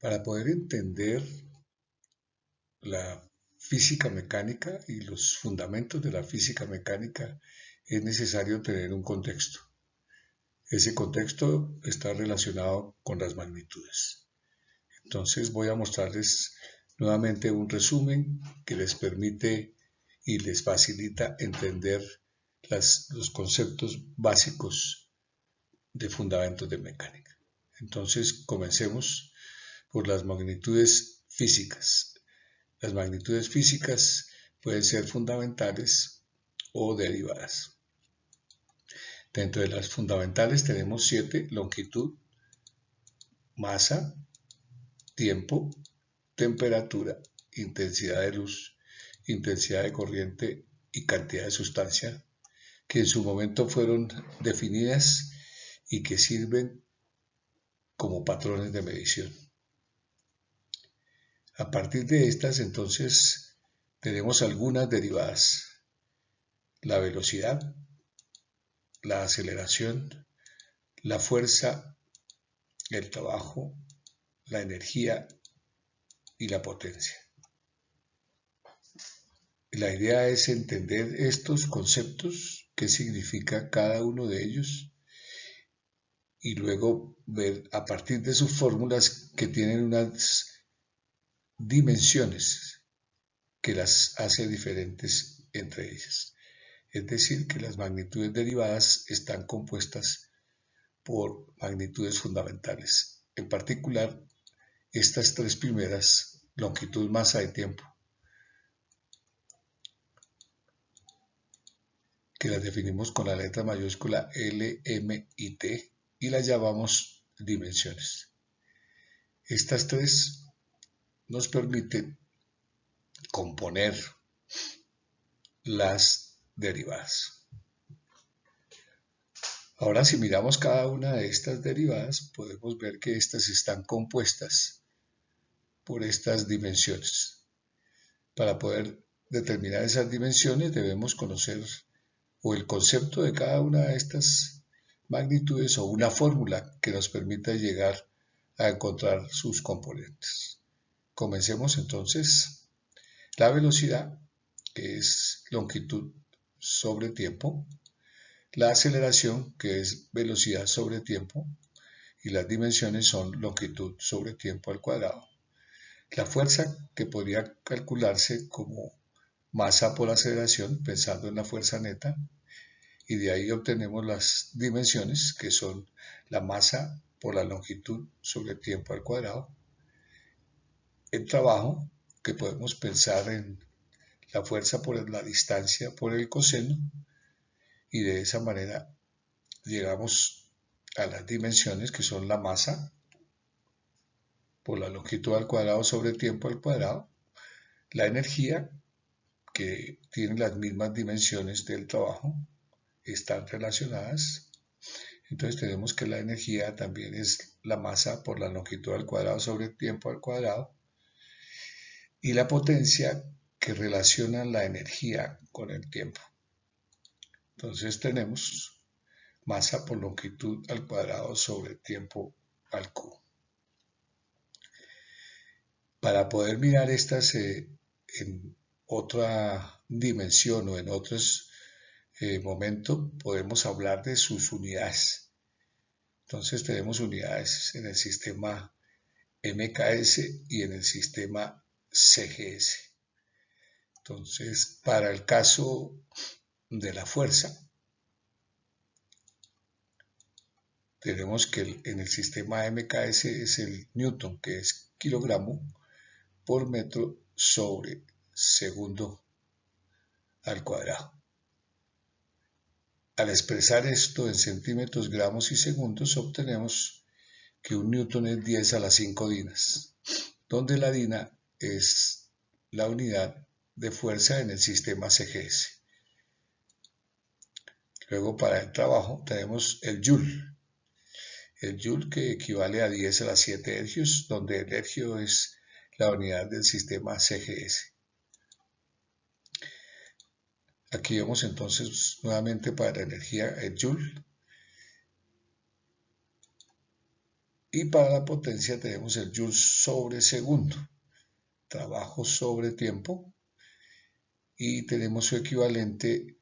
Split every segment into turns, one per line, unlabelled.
Para poder entender la física mecánica y los fundamentos de la física mecánica es necesario tener un contexto. Ese contexto está relacionado con las magnitudes. Entonces voy a mostrarles nuevamente un resumen que les permite y les facilita entender los conceptos básicos de fundamentos de mecánica. Entonces comencemos por las magnitudes físicas. Las magnitudes físicas pueden ser fundamentales o derivadas. Dentro de las fundamentales tenemos 7: longitud, masa, tiempo, temperatura, intensidad de luz, intensidad de corriente y cantidad de sustancia, que en su momento fueron definidas y que sirven como patrones de medición. A partir de estas, entonces, tenemos algunas derivadas: la velocidad, la aceleración, la fuerza, el trabajo, la energía y la potencia. La idea es entender estos conceptos, qué significa cada uno de ellos, y luego ver a partir de sus fórmulas que tienen unas dimensiones que las hace diferentes entre ellas. Es decir, que las magnitudes derivadas están compuestas por magnitudes fundamentales. En particular, estas tres primeras, longitud, masa y tiempo, que las definimos con la letra mayúscula L, M y T y las llamamos dimensiones. Estas tres nos permiten componer las derivadas. Ahora, si miramos cada una de estas derivadas, podemos ver que estas están compuestas por estas dimensiones. Para poder determinar esas dimensiones debemos conocer o el concepto de cada una de estas magnitudes o una fórmula que nos permita llegar a encontrar sus componentes. Comencemos entonces. La velocidad, que es longitud sobre tiempo, la aceleración, que es velocidad sobre tiempo, y las dimensiones son longitud sobre tiempo al cuadrado. La fuerza, que podría calcularse como masa por aceleración, pensando en la fuerza neta, y de ahí obtenemos las dimensiones, que son la masa por la longitud sobre tiempo al cuadrado. El trabajo, que podemos pensar en la fuerza por la distancia por el coseno, y de esa manera llegamos a las dimensiones, que son la masa por la longitud al cuadrado sobre tiempo al cuadrado, la energía, que tiene las mismas dimensiones del trabajo, están relacionadas. Entonces tenemos que la energía también es la masa por la longitud al cuadrado sobre tiempo al cuadrado, y la potencia, que relaciona la energía con el tiempo. Entonces tenemos masa por longitud al cuadrado sobre tiempo al cubo. Para poder mirar estas en otra dimensión o en otros momentos, podemos hablar de sus unidades. Entonces tenemos unidades en el sistema MKS y en el sistema CGS. Entonces, para el caso de la fuerza, tenemos que en el sistema MKS es el newton, que es kilogramo por metro sobre segundo al cuadrado. Al expresar esto en centímetros, gramos y segundos, obtenemos que un newton es 10 a la 5 dinas, donde la dina es la unidad de fuerza en el sistema CGS. Luego, para el trabajo, tenemos el joule. El joule, que equivale a 10 a la 7 hercios, donde el hercio es la unidad del sistema CGS. Aquí vemos entonces nuevamente para la energía el joule. Y para la potencia tenemos el joules sobre segundo, trabajo sobre tiempo, y tenemos su equivalente,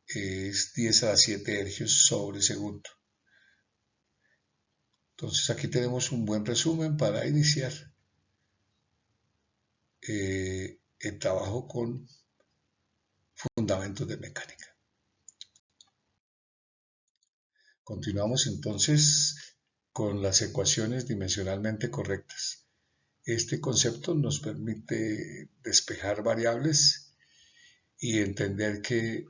es 10 a la 7 hercios sobre segundo. Entonces aquí tenemos un buen resumen para iniciar el trabajo con fundamentos de mecánica. Continuamos entonces con las ecuaciones dimensionalmente correctas. Este concepto nos permite despejar variables y entender que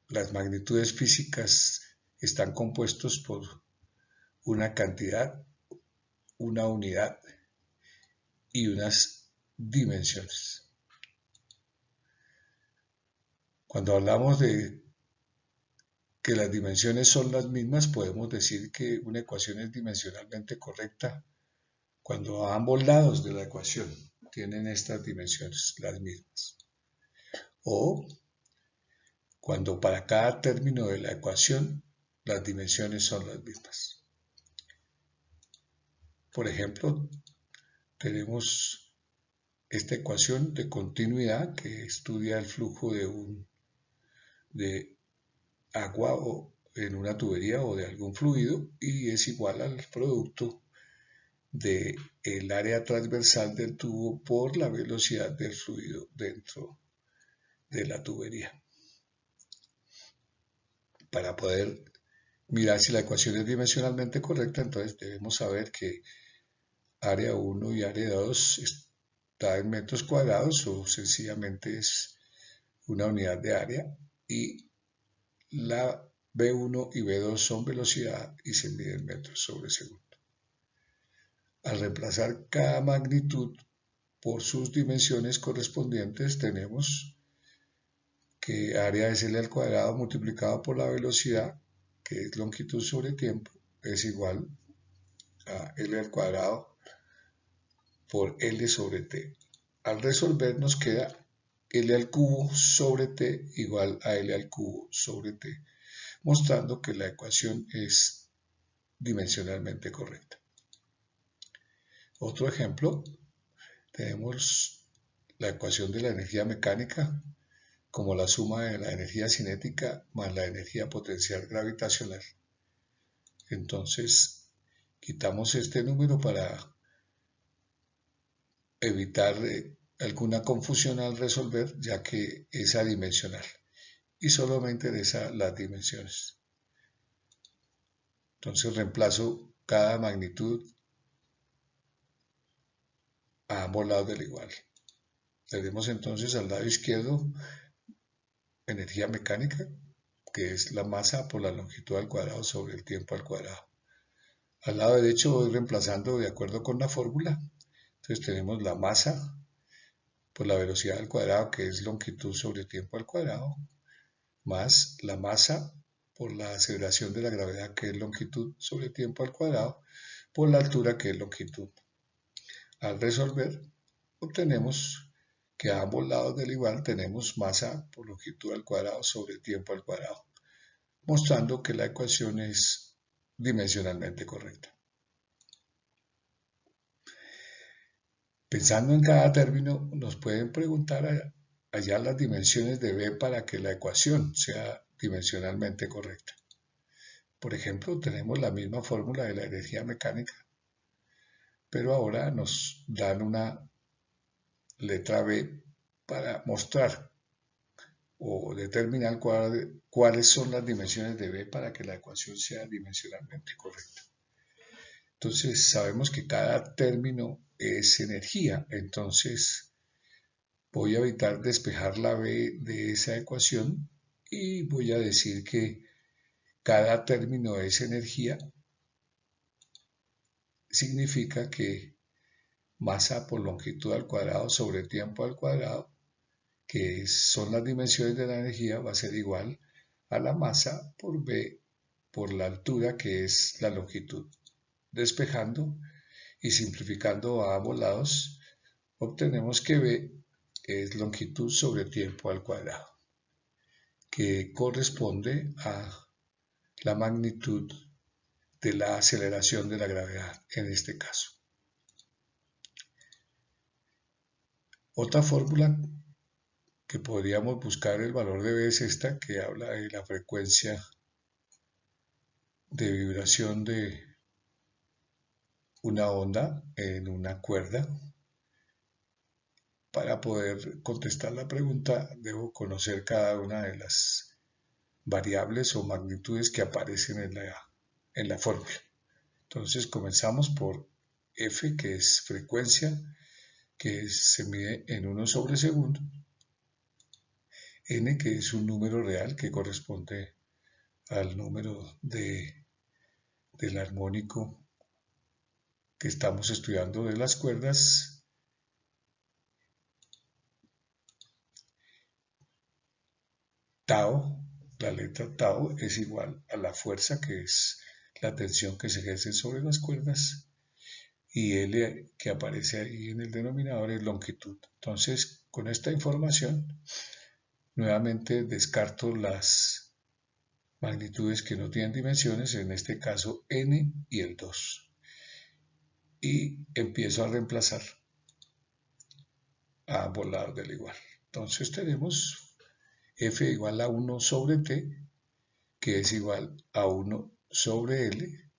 las magnitudes físicas están compuestos por una cantidad, una unidad y unas dimensiones. Cuando hablamos de que las dimensiones son las mismas, podemos decir que una ecuación es dimensionalmente correcta cuando a ambos lados de la ecuación tienen estas dimensiones las mismas. O cuando para cada término de la ecuación las dimensiones son las mismas. Por ejemplo, tenemos esta ecuación de continuidad que estudia el flujo de agua o en una tubería o de algún fluido y es igual al producto del área transversal del tubo por la velocidad del fluido dentro de la tubería. Para poder mirar si la ecuación es dimensionalmente correcta, entonces debemos saber que área 1 y área 2 está en metros cuadrados o sencillamente es una unidad de área, y la B1 y B2 son velocidad y se mide en metros sobre segundo. Al reemplazar cada magnitud por sus dimensiones correspondientes, tenemos que área es L al cuadrado multiplicado por la velocidad, que es longitud sobre tiempo, es igual a L al cuadrado por L sobre T. Al resolver nos queda L al cubo sobre T igual a L al cubo sobre T, mostrando que la ecuación es dimensionalmente correcta. Otro ejemplo, tenemos la ecuación de la energía mecánica como la suma de la energía cinética más la energía potencial gravitacional. Entonces, quitamos este número para evitar alguna confusión al resolver, ya que es adimensional y solo me interesan las dimensiones. Entonces reemplazo cada magnitud a ambos lados del igual. Tenemos entonces al lado izquierdo energía mecánica, que es la masa por la longitud al cuadrado sobre el tiempo al cuadrado. Al lado derecho voy reemplazando de acuerdo con la fórmula. Entonces tenemos la masa por la velocidad al cuadrado, que es longitud sobre tiempo al cuadrado, más la masa por la aceleración de la gravedad, que es longitud sobre tiempo al cuadrado, por la altura, que es longitud. Al resolver, obtenemos que a ambos lados del igual tenemos masa por longitud al cuadrado sobre tiempo al cuadrado, mostrando que la ecuación es dimensionalmente correcta. Pensando en cada término, nos pueden preguntar hallar las dimensiones de B para que la ecuación sea dimensionalmente correcta. Por ejemplo, tenemos la misma fórmula de la energía mecánica, pero ahora nos dan una letra B para mostrar o determinar cuáles son las dimensiones de B para que la ecuación sea dimensionalmente correcta. Entonces sabemos que cada término es energía, entonces voy a evitar despejar la B de esa ecuación y voy a decir que cada término es energía. Significa que masa por longitud al cuadrado sobre tiempo al cuadrado, que son las dimensiones de la energía, va a ser igual a la masa por B por la altura, que es la longitud. Despejando y simplificando a ambos lados, obtenemos que B es longitud sobre tiempo al cuadrado, que corresponde a la magnitud de la aceleración de la gravedad en este caso. Otra fórmula que podríamos buscar el valor de B es esta, que habla de la frecuencia de vibración de una onda en una cuerda. Para poder contestar la pregunta, debo conocer cada una de las variables o magnitudes que aparecen en la fórmula. Entonces comenzamos por F, que es frecuencia, que se mide en 1 sobre segundo. N, que es un número real que corresponde al número del armónico que estamos estudiando de las cuerdas. Tau, la letra tau es igual a la fuerza, que es la tensión que se ejerce sobre las cuerdas, y L, que aparece ahí en el denominador, es longitud. Entonces, con esta información, nuevamente descarto las magnitudes que no tienen dimensiones, en este caso n y el 2, y empiezo a reemplazar a ambos lados del igual. Entonces tenemos F igual a 1 sobre T, que es igual a 1 sobre L,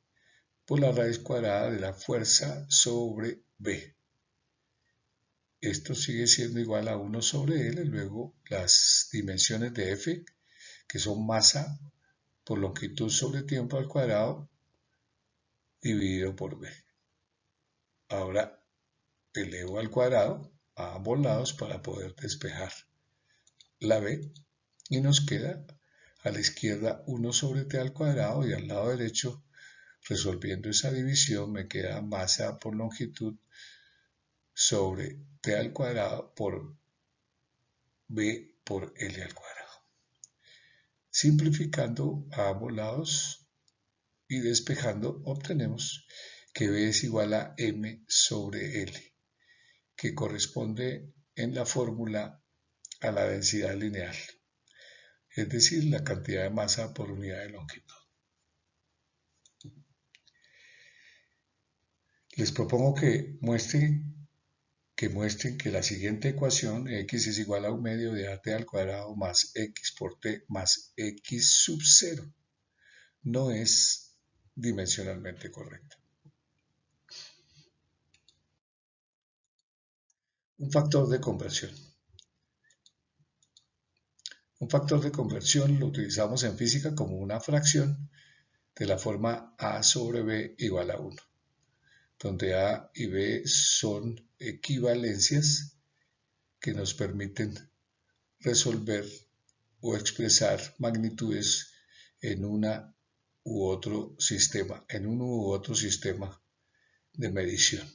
por la raíz cuadrada de la fuerza sobre B. Esto sigue siendo igual a 1 sobre L, luego las dimensiones de F, que son masa por longitud sobre tiempo al cuadrado, dividido por B. Ahora elevo al cuadrado a ambos lados para poder despejar la B, y nos queda a la izquierda 1 sobre T al cuadrado, y al lado derecho, resolviendo esa división, me queda masa por longitud sobre T al cuadrado por B por L al cuadrado. Simplificando a ambos lados y despejando, obtenemos que B es igual a M sobre L, que corresponde en la fórmula a la densidad lineal, es decir, la cantidad de masa por unidad de longitud. Les propongo que muestren que la siguiente ecuación, x es igual a 1 medio de at al cuadrado más x por t más x sub 0, no es dimensionalmente correcta. Un factor de conversión. Un factor de conversión lo utilizamos en física como una fracción de la forma a sobre b igual a 1, donde a y b son equivalencias que nos permiten resolver o expresar magnitudes en una u otro sistema, en uno u otro sistema de medición.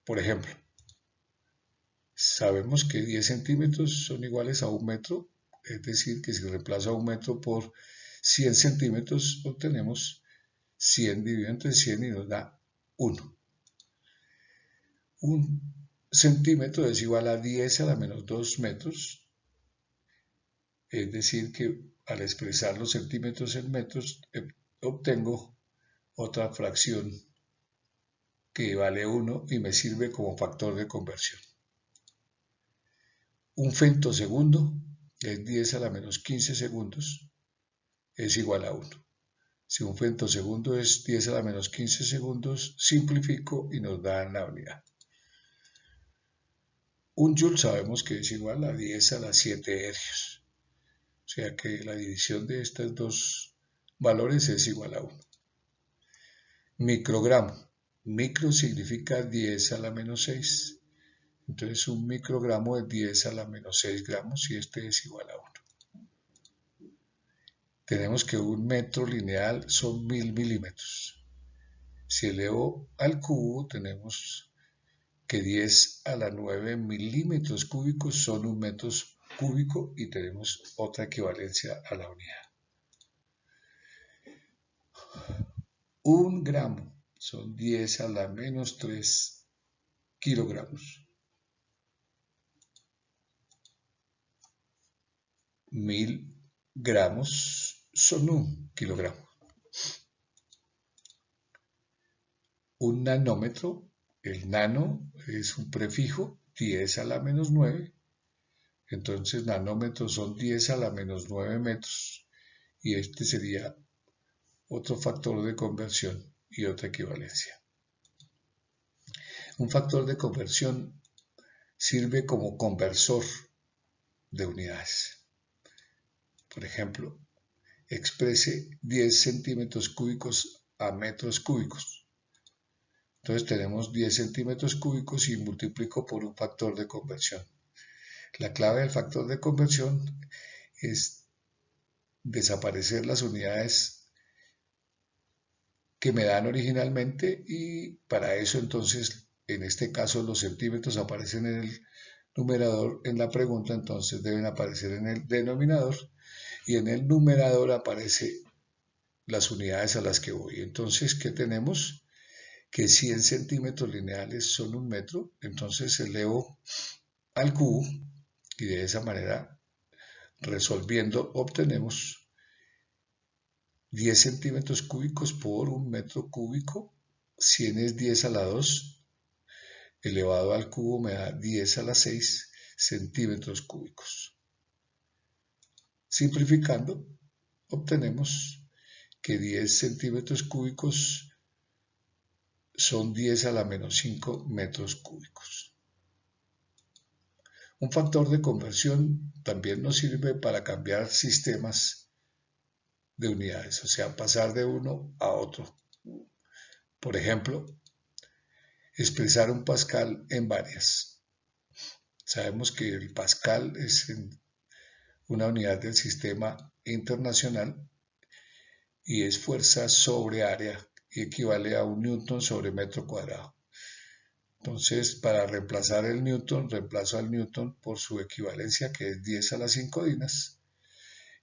Por ejemplo, sabemos que 10 centímetros son iguales a 1 metro, es decir, que si reemplazo a 1 metro por 100 centímetros, obtenemos 100 dividido entre 100 y nos da 1. 1 centímetro es igual a 10 a la menos 2 metros, es decir, que al expresar los centímetros en metros, obtengo otra fracción que vale 1 y me sirve como factor de conversión. Un femtosegundo es 10 a la menos 15 segundos, es igual a 1. Si un femtosegundo es 10 a la menos 15 segundos, simplifico y nos da la unidad. Un joule sabemos que es igual a 10 a la 7 hercios. O sea que la división de estos dos valores es igual a 1. Microgramo. Micro significa 10 a la menos 6. Entonces un microgramo es 10 a la menos 6 gramos y este es igual a 1. Tenemos que un metro lineal son 1000 milímetros. Si elevo al cubo, tenemos que 10 a la 9 milímetros cúbicos son 1 metro cúbico y tenemos otra equivalencia a la unidad. 1 gramo son 10 a la menos 3 kilogramos. 1000 gramos son 1 kilogramo. un nanómetro, el nano es un prefijo, 10 a la menos 9, entonces nanómetros son 10 a la menos 9 metros, y este sería otro factor de conversión y otra equivalencia. Un factor de conversión sirve como conversor de unidades. Por ejemplo, exprese 10 centímetros cúbicos a metros cúbicos. Entonces tenemos 10 centímetros cúbicos y multiplico por un factor de conversión. La clave del factor de conversión es desaparecer las unidades que me dan originalmente, y para eso entonces, en este caso, los centímetros aparecen en el numerador en la pregunta, entonces deben aparecer en el denominador, y en el numerador aparecen las unidades a las que voy. Entonces, ¿qué tenemos? Que 100 centímetros lineales son un metro, entonces elevo al cubo, y de esa manera, resolviendo, obtenemos 10 centímetros cúbicos por un metro cúbico. 100 es 10 a la 2, elevado al cubo me da 10 a la 6 centímetros cúbicos. Simplificando, obtenemos que 10 centímetros cúbicos son 10 a la menos 5 metros cúbicos. Un factor de conversión también nos sirve para cambiar sistemas de unidades, o sea, pasar de uno a otro. Por ejemplo, expresar un pascal en varias. Sabemos que el pascal es una unidad del sistema internacional y es fuerza sobre área y equivale a un newton sobre metro cuadrado. Entonces, para reemplazar el newton, reemplazo al newton por su equivalencia, que es 10 a las 5 dinas,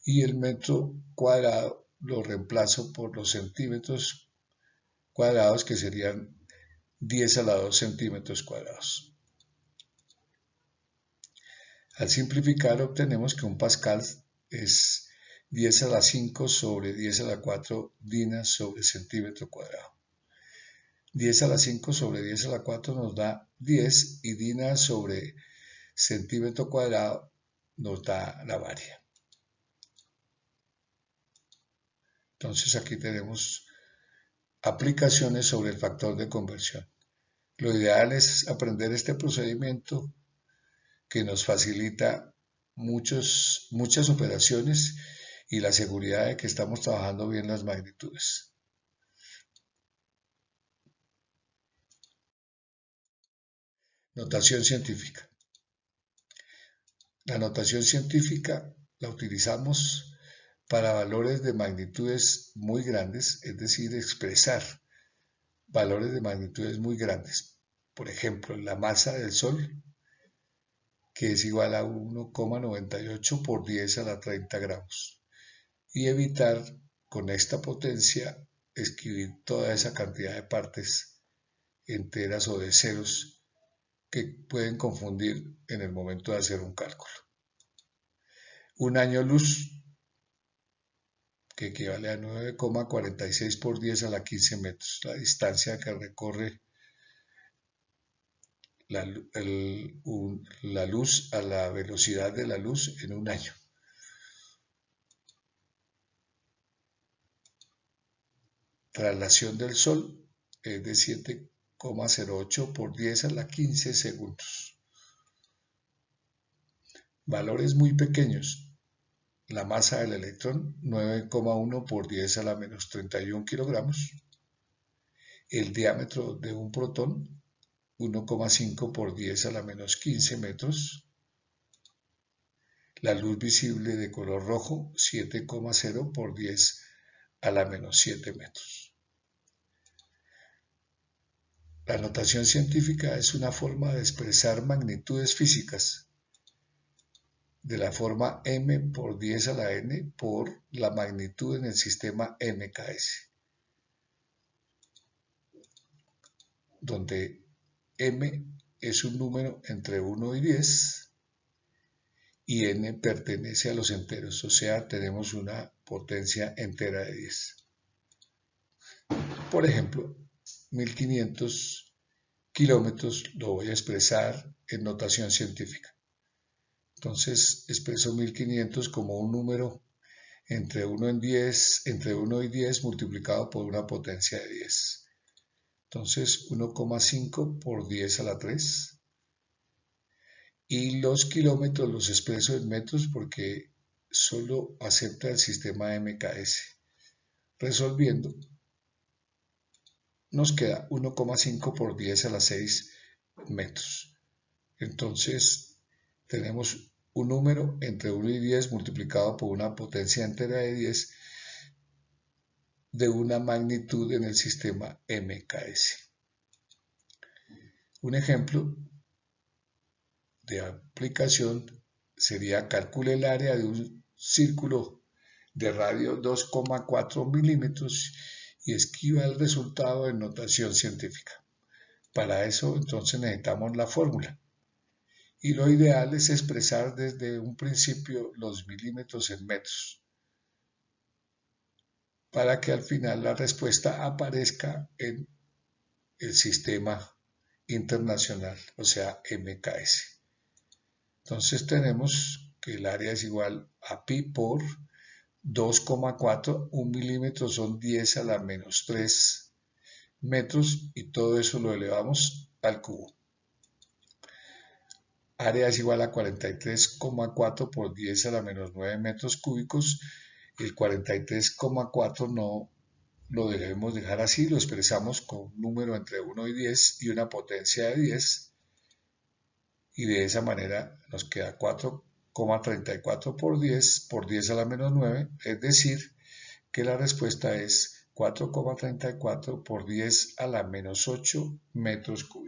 y el metro cuadrado lo reemplazo por los centímetros cuadrados, que serían 10 a la 2 centímetros cuadrados. Al simplificar, obtenemos que un pascal es 10 a la 5 sobre 10 a la 4 dinas sobre centímetro cuadrado. 10 a la 5 sobre 10 a la 4 nos da 10, y dinas sobre centímetro cuadrado nos da la varia. Entonces aquí tenemos aplicaciones sobre el factor de conversión. Lo ideal es aprender este procedimiento, que nos facilita muchas operaciones y la seguridad de que estamos trabajando bien las magnitudes. Notación científica. La notación científica la utilizamos para valores de magnitudes muy grandes, es decir, expresar valores de magnitudes muy grandes. Por ejemplo, la masa del Sol, que es igual a 1,98 por 10 a la 30 gramos. Y evitar con esta potencia escribir toda esa cantidad de partes enteras o de ceros que pueden confundir en el momento de hacer un cálculo. Un año luz, que equivale a 9,46 por 10 a la 15 metros, la distancia que recorre la luz a la velocidad de la luz en un año. Traslación del Sol es de 7,08 por 10 a la 15 segundos. Valores muy pequeños. La masa del electrón, 9,1 por 10 a la menos 31 kilogramos. El diámetro de un protón, 1,5 por 10 a la menos 15 metros. La luz visible de color rojo, 7,0 por 10 a la menos 7 metros. La notación científica es una forma de expresar magnitudes físicas de la forma m por 10 a la n por la magnitud en el sistema MKS, donde m es un número entre 1 y 10 y n pertenece a los enteros, o sea, tenemos una potencia entera de 10. Por ejemplo, 1500 kilómetros lo voy a expresar en notación científica. Entonces expreso 1500 como un número entre 1 y 10 multiplicado por una potencia de 10. Entonces 1,5 por 10 a la 3. Y los kilómetros los expreso en metros porque solo acepta el sistema MKS. Resolviendo, nos queda 1,5 por 10 a la 6 metros. Entonces tenemos un número entre 1 y 10 multiplicado por una potencia entera de 10 de una magnitud en el sistema MKS. Un ejemplo de aplicación sería calcule el área de un círculo de radio 2,4 milímetros y escriba el resultado en notación científica. Para eso entonces necesitamos la fórmula. Y lo ideal es expresar desde un principio los milímetros en metros, para que al final la respuesta aparezca en el sistema internacional, o sea, MKS. Entonces tenemos que el área es igual a pi por 2,4, un milímetro son 10 a la menos 3 metros y todo eso lo elevamos al cubo. Área es igual a 43,4 por 10 a la menos 9 metros cúbicos. El 43,4 no lo debemos dejar así, lo expresamos con un número entre 1 y 10 y una potencia de 10. Y de esa manera nos queda 4,34 por 10 a la menos 9, es decir, que la respuesta es 4,34 por 10 a la menos 8 metros cúbicos.